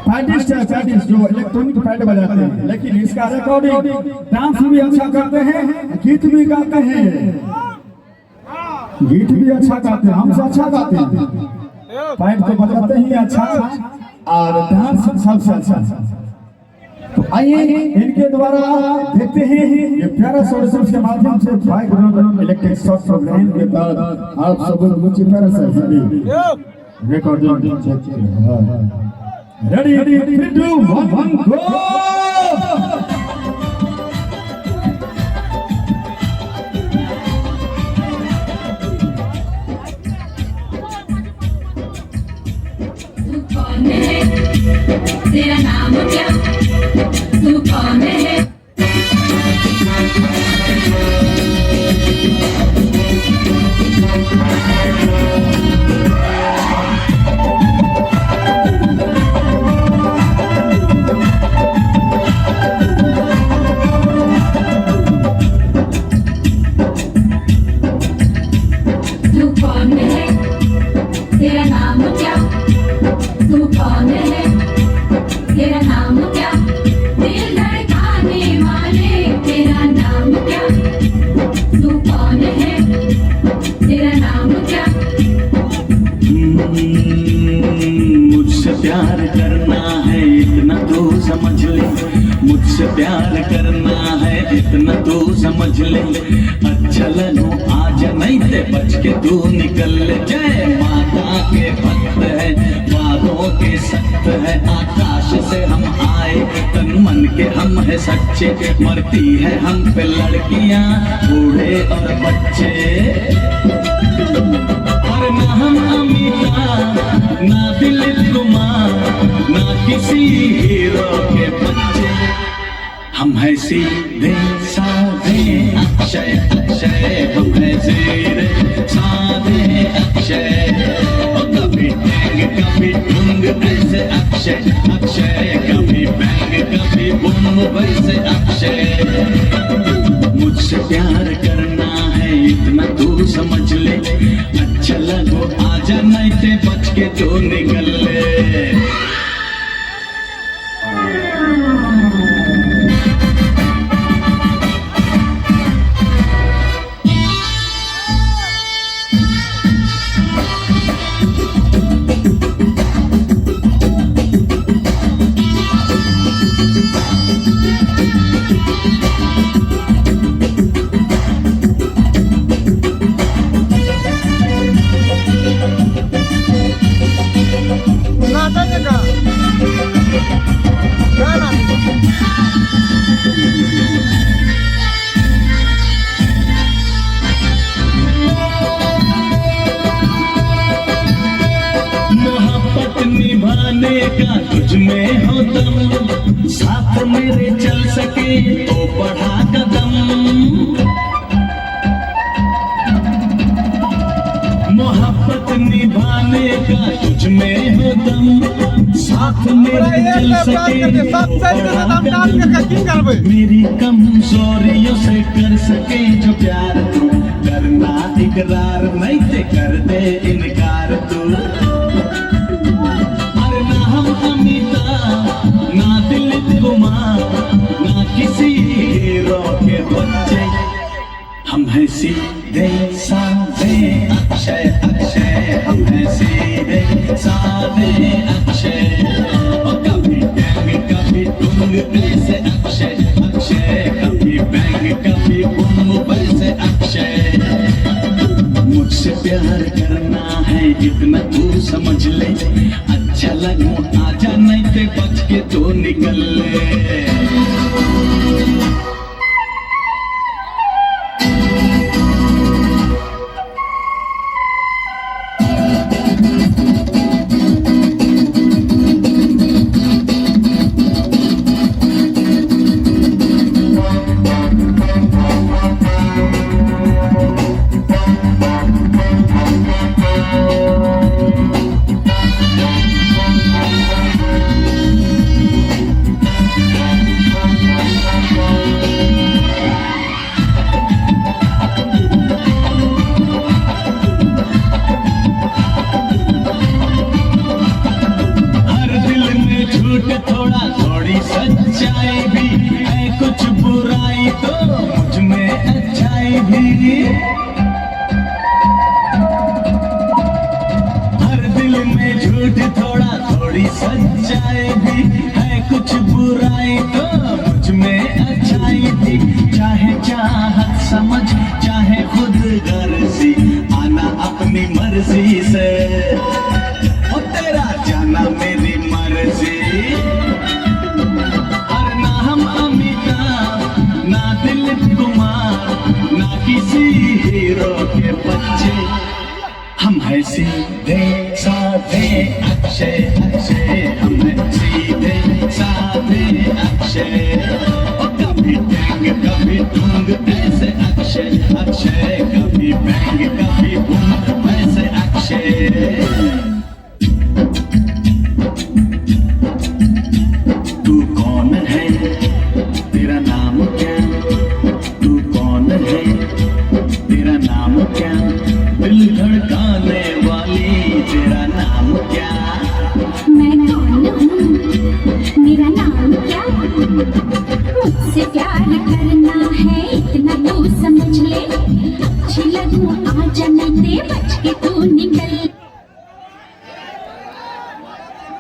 पैटिस्ट जो electronic pad बजाते हैं, लेकिन इसका रिकॉर्डिंग डांस भी अच्छा करते हैं, गीत भी गाते हैं, गीत भी अच्छा गाते हैं, हमसे अच्छा गाते हैं। पैड तो बजाते ही अच्छा और डांस सबसे अच्छा। तो आइए इनके द्वारा देखते हैं ये प्यारा सोर्सेस के माध्यम से बैकग्राउंड इलेक्ट्रिक शॉर्ट प्रोग्राम के तहत आप सब कुछ प्यारा सा रिकॉर्डिंग रेडी 3 2 1 गो। तेरा नाम क्या, तू कौन है? तू कौन है? तेरा नाम क्या, तू कौन है? तेरा नाम क्या, दिल धड़काने वाले, तेरा नाम क्या, तू कौन है? तेरा नाम क्या? मुझसे प्यार करना है इतना तो समझ ले, मुझसे प्यार करना है इतना तो समझ ले। अच्छा लगो आज नहीं ते बच के तू निकल ले। जय माता के भक्त है, वादों के सख्त है, आकाश से हम आए, तन मन के हम है सच्चे। मरती है हम पे लड़कियां, बूढ़े और बच्चे, और ना हम अमीता ना दिलीप कुमार ना किसी हीरो के बच्चे। हम है सीधे साधे अक्षय अक्षय, हम है सीधे साधे अक्षय। और कभी टैंग कभी टुंग ऐसे अक्षय अक्षय, कभी बैंग कभी बुम वैसे अक्षय। मुझसे प्यार करना है इतना तू समझ ले। अच्छा लगो आजा नहीं ते बच के तू निकल ले। निभाने का तुझ में हो दम, साथ मेरे चल सके तो बढ़ा कदम। मोहब्बत निभाने का तुझ में हो दम, साथ मेरे चल सके तो बढ़ा कदम। मेरी कमजोरियों से कर सके जो प्यार तू, करना इकरार नहीं ते कर दे इनकार तू। ना दिलीप कुमार ना किसी हीरो के बच्चे, हम हैं सीधे साधे अक्षय अक्षय, हम हैं सीधे साधे अक्षय। और कभी टैंग कभी टुंग ऐसे अक्षय अक्षय, कभी बैंग कभी बुम वैसे अक्षय। मुझसे प्यार करना है इतना तू समझ ले। अच्छा लगो आजा नहीं ते बच के तू निकल ले। झूठ थोड़ा थोड़ी सच्चाई भी है, कुछ बुराई तो मुझ में अच्छाई भी। हर दिल में झूठ थोड़ा थोड़ी सच्चाई भी है, कुछ बुराई तो मुझ में अच्छाई भी। चाहे चाहत समझ